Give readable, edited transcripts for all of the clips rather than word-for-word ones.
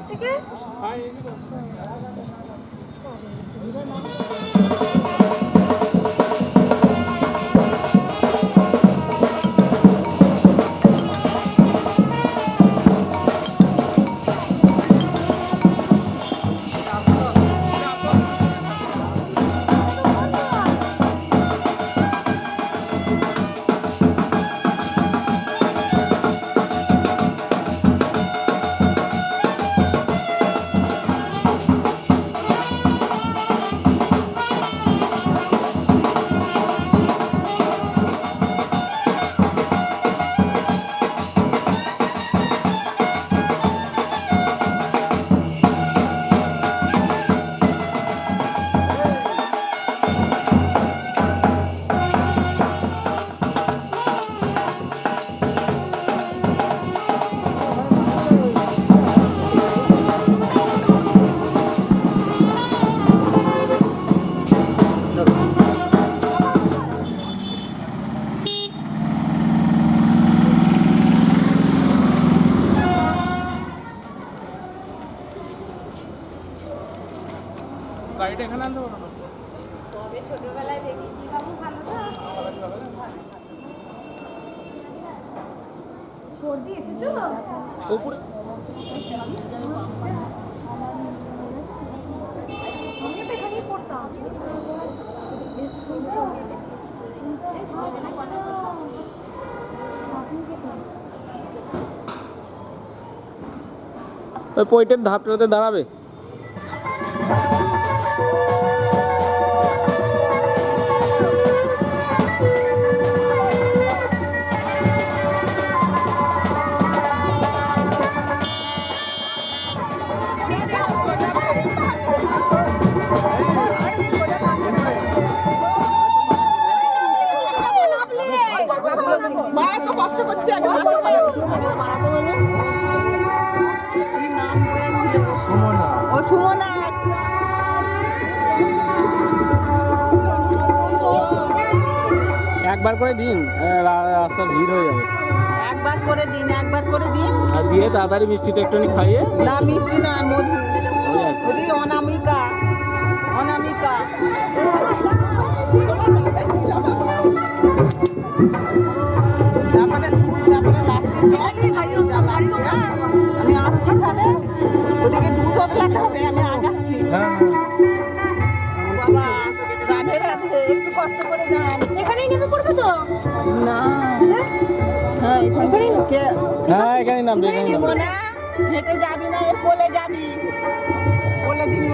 থেকে গাড়িটা এখানে আনতে পারো না? তবে ছোটবেলায় দেখেছি বাবু ভালো তো সর্দি এসেছো উপরে আমি তো এখানেই পড়তাম ওই পয়েন্টের ধাপটাতে দাঁড়াবে। একবার করে দিন, রাস্তা ভিড় হয়ে যাবে। একবার করে দিন আর দিয়ে তাড়াতাড়ি মিষ্টিটা একটুখানি খাইয়ে। না মিষ্টি না, মধু। ওই অনামিকা তারপরে দুধ, তারপরে লাস্টে আমি আসছি তাহলে ওদিকে দুধ বদলাতে হবে, আমি আগাচ্ছি। বাবা রাধে রাধে, একটু কষ্ট করে যান। এখানেই নেমে পড়বে তো না হ্যাঁ এখানে নামবে, এখানে নামবে। না হেঁটে যাবি না, এর কোলে যাবি, কোলে দিন।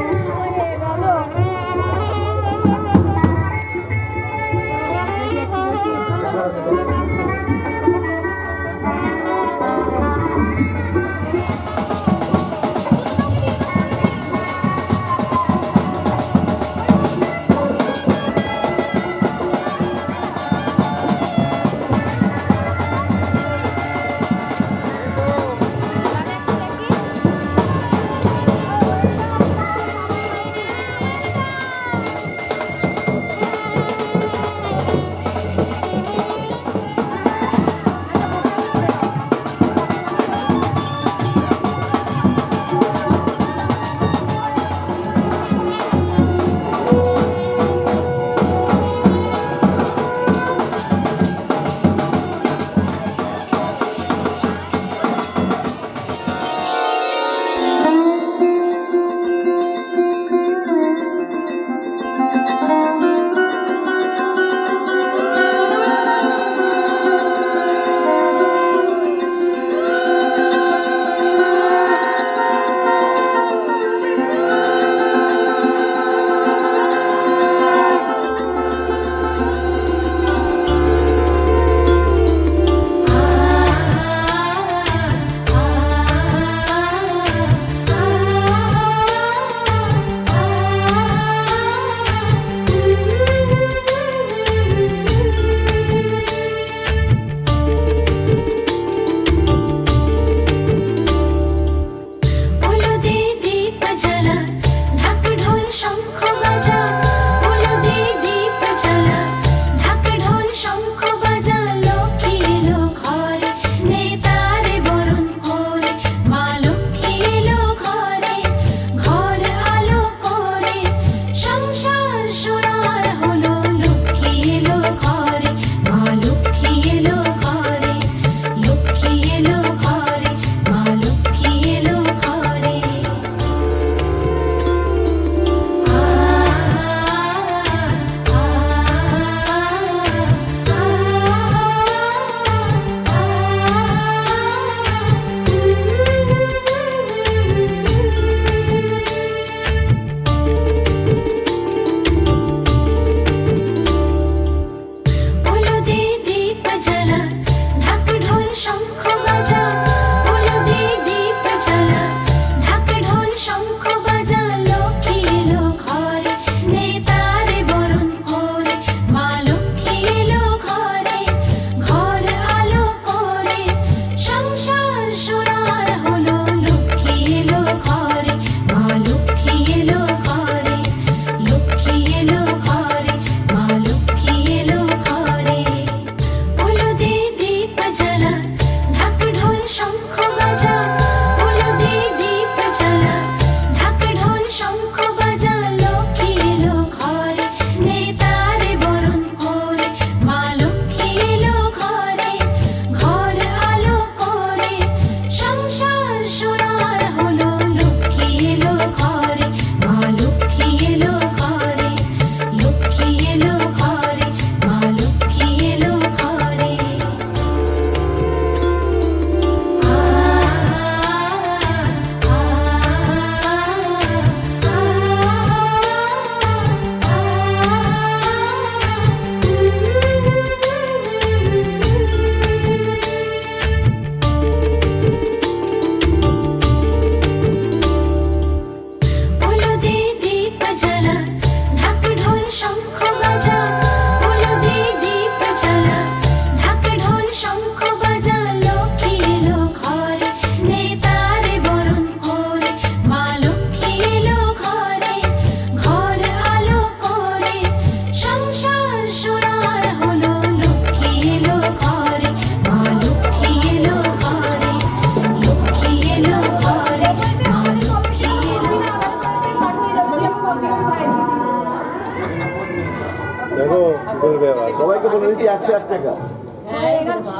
দেখো বলবে আবার সবাইকে বলে দিচ্ছি 101 টাকা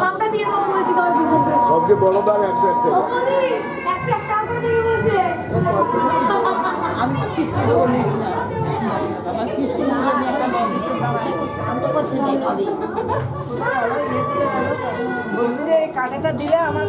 আমরা দিয়ে দেবো বলছি তোমার দুজনকে সবচেয়ে বড় দাম 101 টাকা একশো এক টাকা করে দেবে বলছে আমি তো শিখতে বলি না আমার কিছু বলছি যে এই কাটাটা দিলে আমার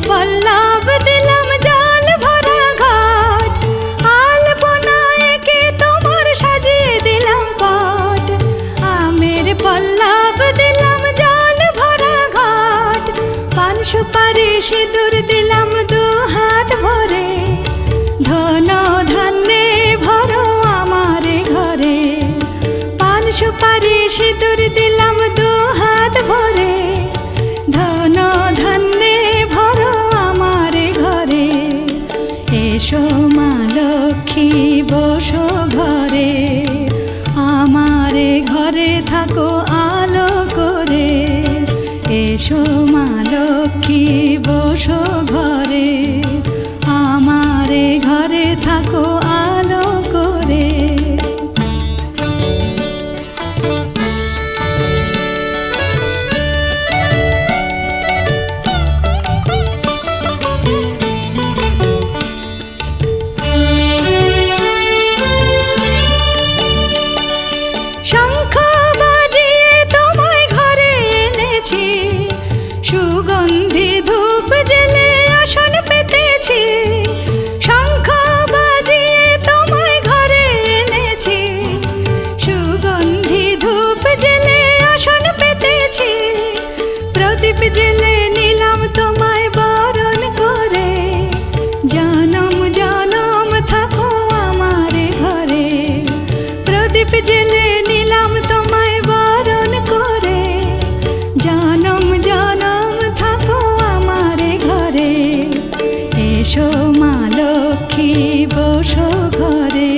পল্লব দিলাম জল ভরা ঘাট আলপনায় কে তোমার সাজিয়ে দিলাম পট আমের পল্লব দিলাম জল ভরা ঘাট পান সুপারি সিঁদুর দিলাম দু হাত ভরে ধন ধান্যে ভরো আমার ঘরে পান সুপারি সিঁদুর দিলাম দু হাত ভরে ধন ধান্যে ভরো আমার ঘরে এসো মা লক্ষ্মী বসো ঘরে আমার ঘরে থাকো আলো করে এসো মা লক্ষ্মী বসো ঘরে আমার ঘরে থাকো আলো করে জেলে নিলাম তোমায় বরণ করে জনম জনম থাকো আমার ঘরে প্রদীপ জেলে নিলাম তোমায় বরণ করে জনম জনম থাকো আমার ঘরে এসো মা লক্ষ্মী বসো ঘরে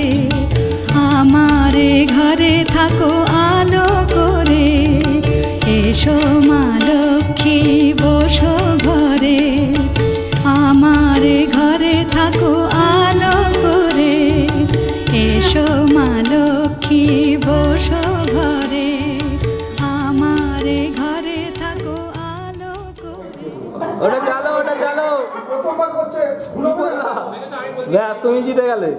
আমার ঘরে থাকো আলো করে এসো মা লক্ষ্মী বসো ঘরে আমার ঘরে থাকো আলো করে এসো মা লক্ষ্মী বসো ঘরে আমার ঘরে থাকো আলো করে ওটা চালো ব্যাস তুমি জিতে গেলে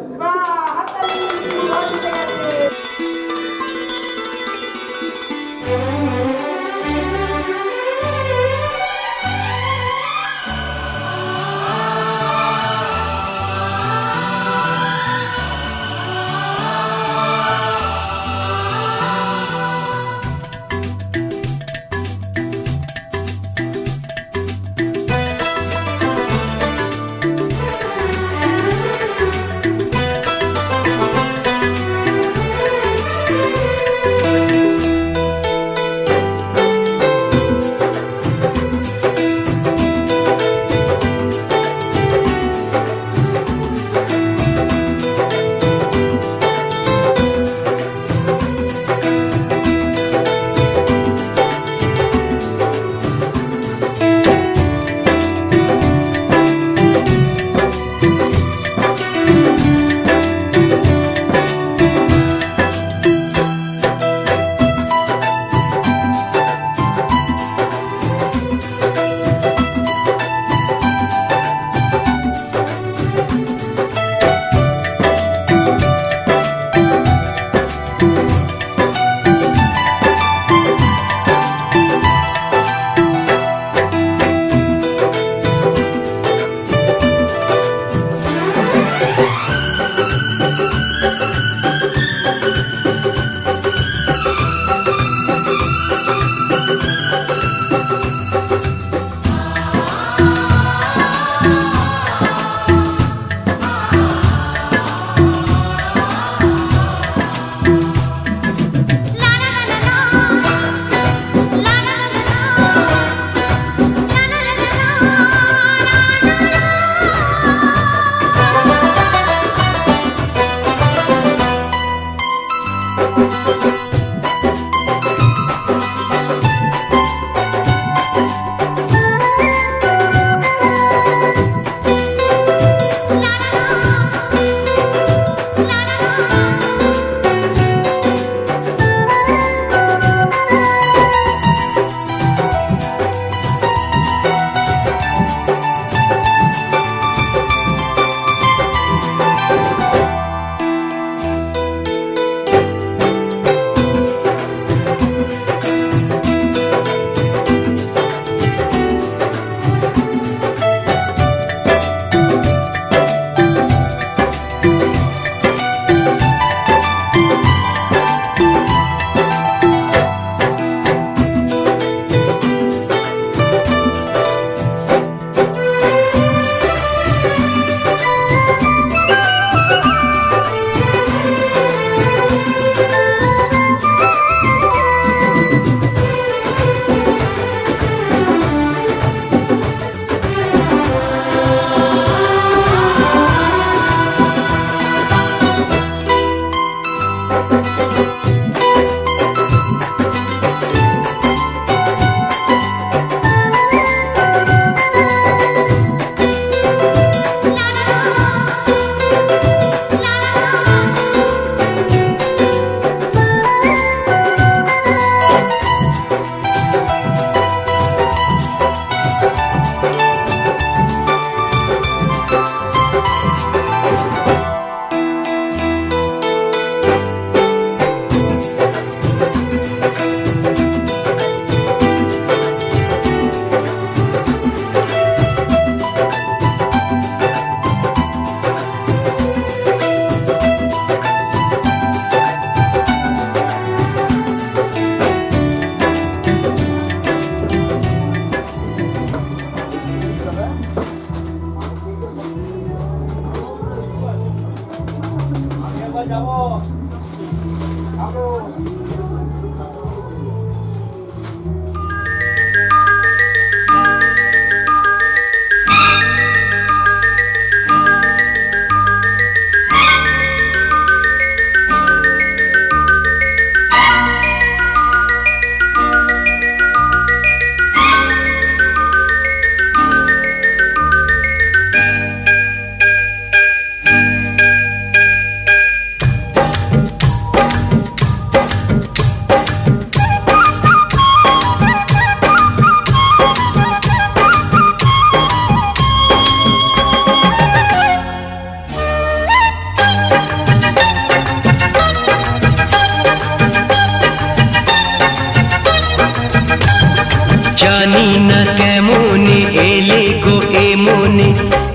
জানি না কেমনে এলে গো এ মনে,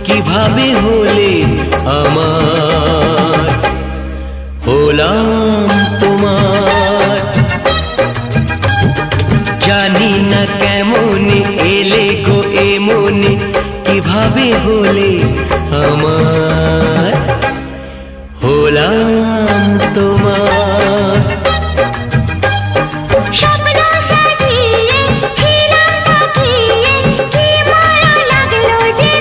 কিভাবে হলে আমার, হলাম তোমার। জানি না কেমনে এলে গো এ মনে, কিভাবে হলে আমার, হলাম তোমার। স্বপ্ন সাজিয়ে ছিলাম পাখিয়ে, কি মায়া লাগলো যে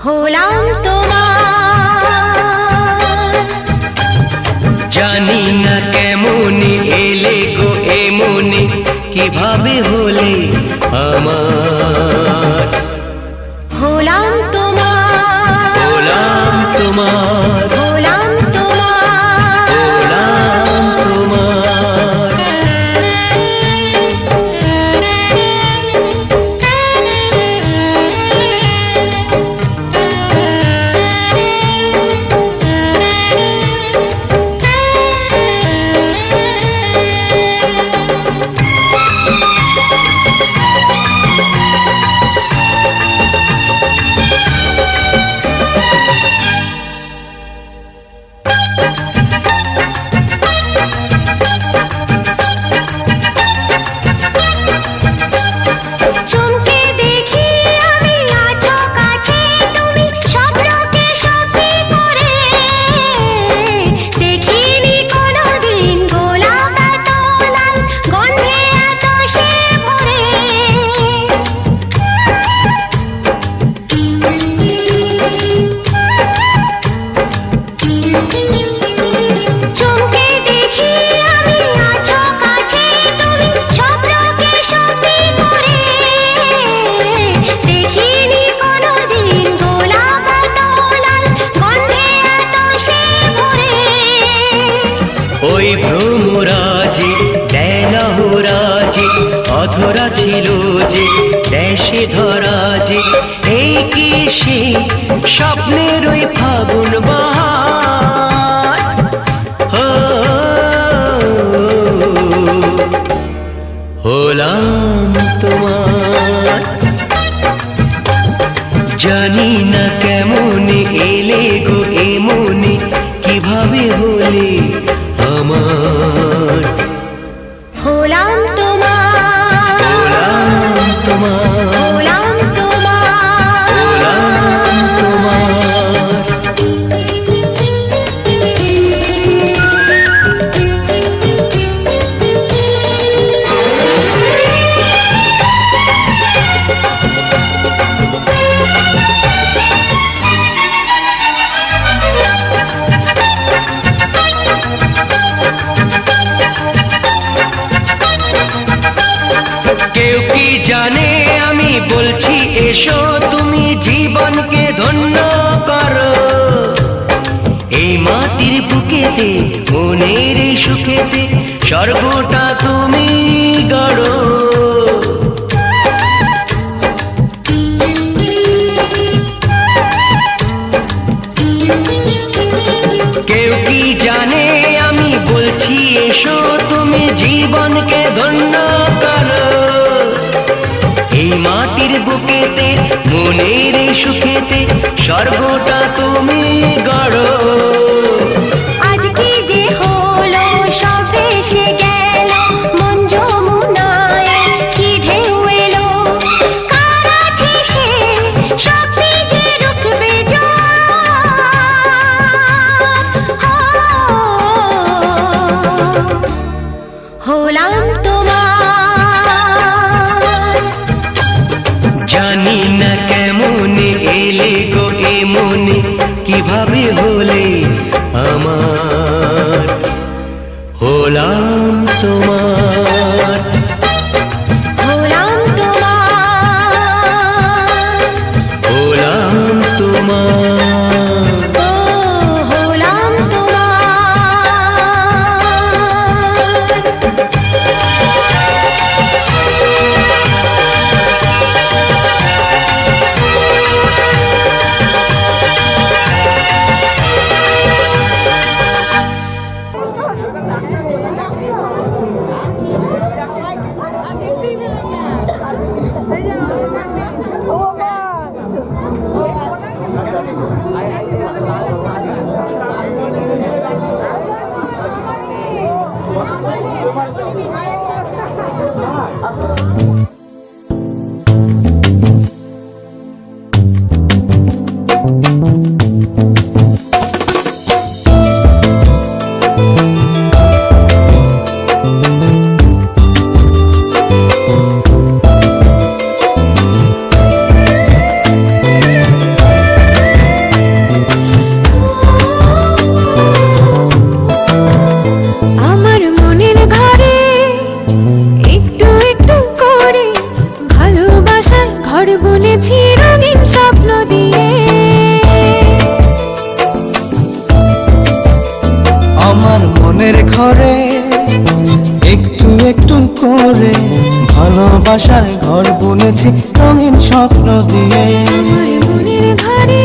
হলাম তোমার। জানি না কেমনে এলে গো এ মনে, কিভাবে হলে আমার, হলাম তোমার। হলাম তোমার, হলাম তোমার। হলাম তোমার। চমকে দেখি আমি আছো কাছে তুমি, স্বপ্নকে সত্যি করে। দেখিনি কোনোদিন গোলাপ এত লাল, গন্ধে এত সে ভরে। চমকে দেখি আমি আছো কাছে তুমি, স্বপ্নকে সত্যি করে। দেখিনি কোনোদিন গোলাপ এত লাল, গন্ধে এত সে ভরে। ওই ভ্রমরাজে দেলহরাজে অধরা ছিল যে, দেশে ধরা যে, এই কি সে স্বপ্নের ওই ফাগুন বাহার। ও, হলাম তোমার। জানি না কেমনে এলে গো এ মনে, কিভাবে হলে আমার, হলাম তোমার। হলাম তোমার, হলাম তোমার। হলাম তোমার। কেউ কি জানে আমি বলছি এসো, তুমি জীবনকে ধন্য করো। এই মাটির বুকেতে মনের এই সুখেতে, স্বর্গটা তুমি গড়ো। কেউ কি জানে আমি বলছি এসো, তুমি জীবনকে ধন্য করো। এই মাটির বুকেতে মনের এই সুখেতে, স্বর্গটা তুমি গড়ো। আজ কি যে হলো সব ভেসে গেল, মন যমুনায় কি ঢেউ এলো। কার আছে সে শক্তি যে রুখবে হলাম তোমার। জানি না কেমনে এলে গো এ মনে, কিভাবে হলে আমার মনের ঘরে একটু একটু করে ভালোবাসার ঘর বুনেছি রঙিন স্বপ্ন দিয়ে। আমার মনের ঘরে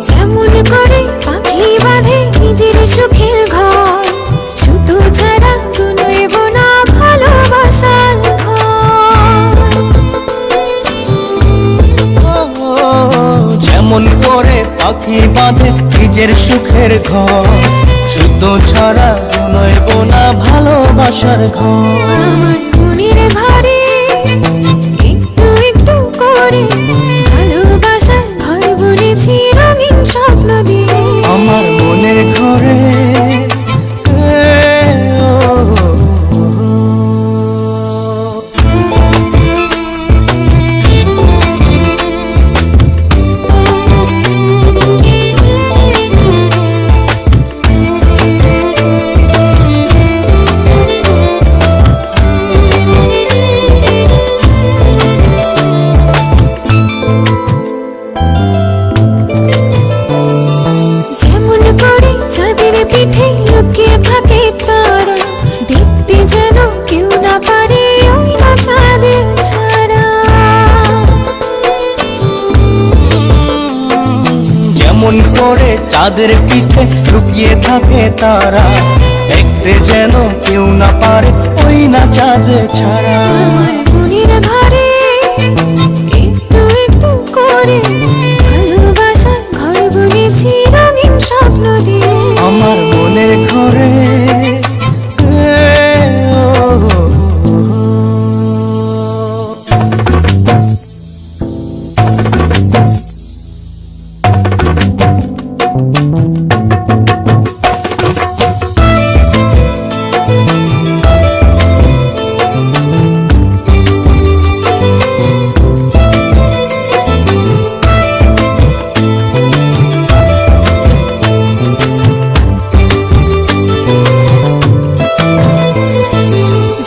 যেমন করে পাখি বাঁধে নিজের সুখের ঘর, সুতো ছাড়া গুনইব না ভালোবাসার ঘর। যেমন করে পাখি বাঁধে নিজের সুখের ঘর, শুদ্ধ ছাড়া নয়ব না ভালোবাসার ঘর। আমার মনের ঘরে একটু একটু করে ভালোবাসার ঘর বুনেছি রঙিন স্বপ্ন দিয়ে। আমার মনের ঘরে যেমন করে চাঁদের পিঠে লুকিয়ে থাকে তারা, দেখতে যেন কেউ না পারে ওই না চাঁদের ছাড়া। যেমন করে চাঁদের পিঠে লুকিয়ে থাকে তারা, দেখতে যেন কেউ না পারে ওই না চাঁদ ছাড়া। আমার মনের ঘরে একটু একটু করে ভালোবাসার ঘর বুনেছি রঙিন স্বপ্ন দিয়ে। আমার মনের ঘরে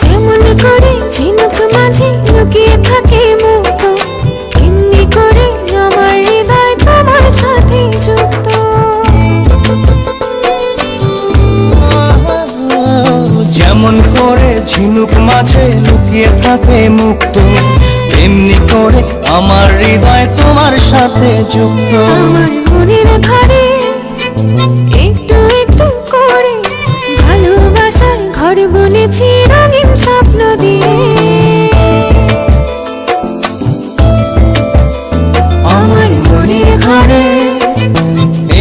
যেমন করে ঝিনুক মাঝে লুকিয়ে থাকে মুক্ত, এমনি করে আমার হৃদয় তোমার সাথে যুক্ত। যেমন করে ঝিনুক মাঝে লুকিয়ে থাকে মুক্ত, এমনি করে আমার হৃদয় তোমার সাথে যুক্ত। আমার মনের ঘরে একটু একটু করে ভালোবাসার ঘর বুনেছি রঙিন স্বপ্ন দিয়ে। আমার মনের ঘরে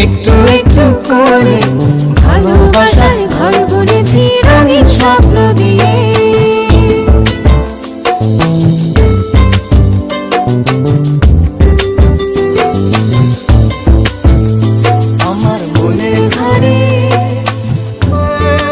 একটু একটু করে ভালোবাসার ঘর বুনেছি রঙিন স্বপ্ন দিয়ে। আমার মনের ঘরে হ্যাঁ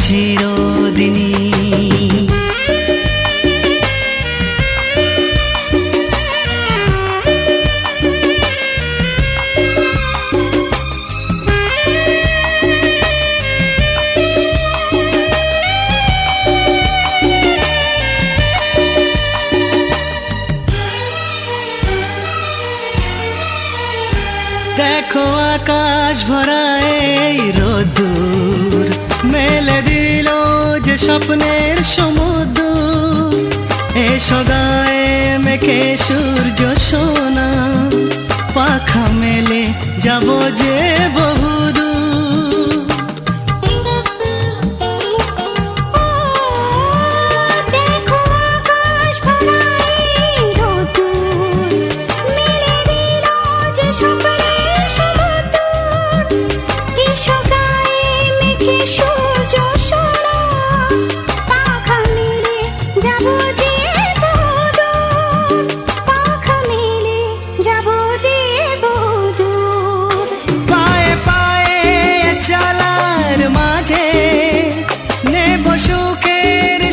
চিরদিনই। দেখো আকাশ ভরা এই রোদ্দুর মেলে দিল যে স্বপ্নের সমুদ্র। এসো গায়ে মেখে সূর্য সোনা, পাখা মেলে যাব যে বহুদূর।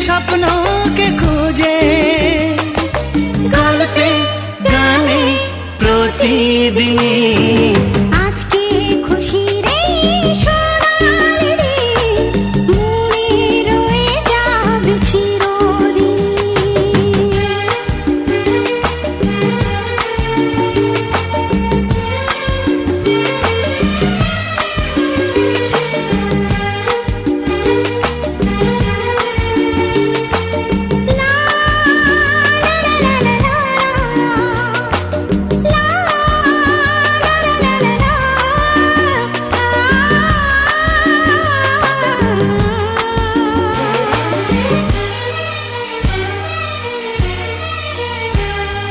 স্বপ্নকে খুঁজে গল্পে গানে প্রতিদিনই। আজকে খুশি রে সোনালি রে, মনে রয়ে যাবে চিরদিন।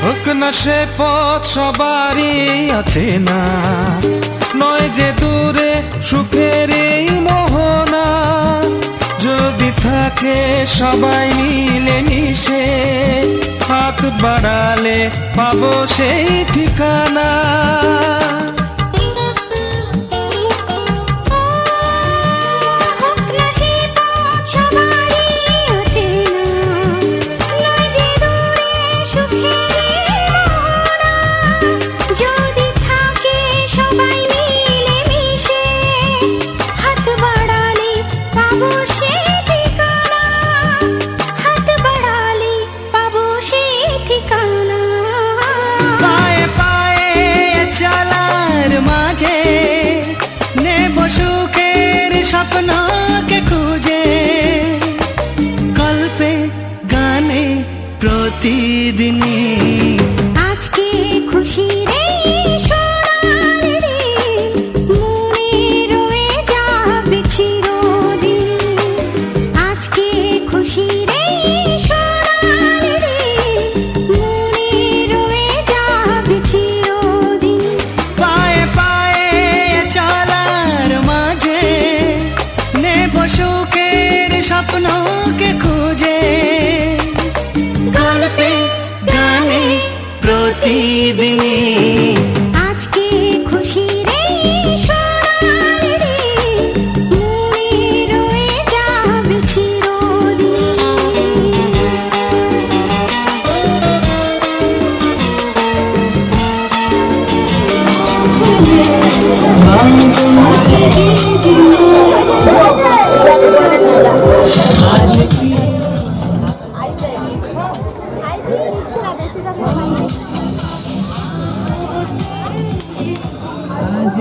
হোক না সে পথ সবারই আছে না, নয় যে দূরে সুখের এই মোহনা। যদি থাকে সবাই মিলে মিশে, হাত বাড়ালে পাবো সেই ঠিকানা। স্বপ্নকে খুঁজে গল্পে গানে প্রতিদিনই। আজকে খুশি রে সোনালি রে, মনে রয়ে যাবে চিরদিন। আজকে খুশি রে সোনালি রে, মনে রয়ে যাবে চিরদিন। পায়ে পায়ে চলার মাঝে নেব সুখের স্বপ্নকে খুঁজে গল্পে গানে প্রতিদিনই। আজকে খুশি রে সোনালি রে, মনে রয়ে যাবে চিরদিন। আজ